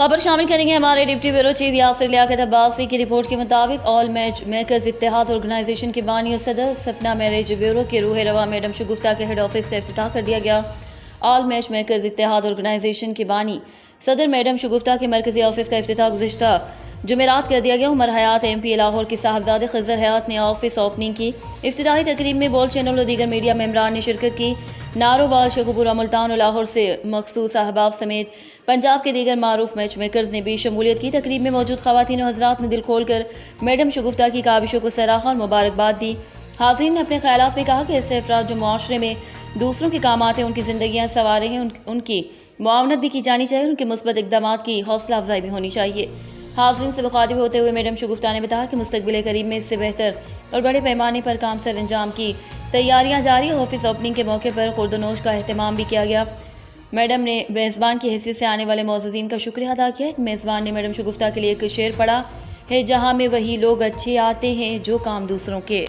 खबर शामिल करेंगे हमारे deputy bureau chief Yasir Liaquat Abbasi की रिपोर्ट के मुताबिक all matchmakers Ittehad organisation के बानी और सदर सपना मैरिज ब्यूरो के रूह रवा मैडम शगुफ्ता के हेड ऑफिस का इफ्तिताह कर दिया गया। All matchmakers Ittehad organisation के बानी सदर मैडम शगुफ्ता के मरकजी ऑफिस का इफ्तिताह गुज़िश्ता जुमेरात कर दिया गया। उमर हयात MP लाहौर के साहबजादे खजर हयात ने ऑफिस ओपनिंग की। इफ्तिताही तकरीब में बोल चैनल और दीगर मीडिया मेम्बरान ने शिरकत की। नारोवाल, शेखुपुरा, मुल्तान और लाहौर से मखसूस अहबाब समेत पंजाब के दीगर मारूफ मैच मेकर्स ने भी शमूलियत की। तकरीब में मौजूद खवातीन और हजरात ने दिल खोल कर मैडम शगुफ्ता की काविशों को सराहा और मुबारकबाद दी। हाज़रीन ने अपने ख्यालात में कहा कि ऐसे अफराद जो मुआशरे में दूसरों के काम आते हैं, उनकी ज़िंदगियाँ संवारे हैं, उनकी मुआवनत भी की जानी चाहिए, उनके मुस्बत इक़दाम की हौसला अफजाई भी होनी चाहिए। हाज़रीन से मुखातिब होते हुए मैडम शगुफ्ता ने बताया कि मुस्तक़बिल करीब में इससे बेहतर और बड़े पैमाने पर काम सर अंजाम की तैयारियां जारी हैं। ऑफिस ओपनिंग के मौके पर खुर्दनोश का अहतमाम भी किया गया। मैडम ने मेज़बान की हैसियत से आने वाले मोअज़्ज़िज़ीन का शुक्रिया अदा किया। एक मेज़बान ने मैडम शगुफ्ता के लिए एक शेर पढ़ा है, जहाँ में वही लोग अच्छे आते हैं जो काम दूसरों के।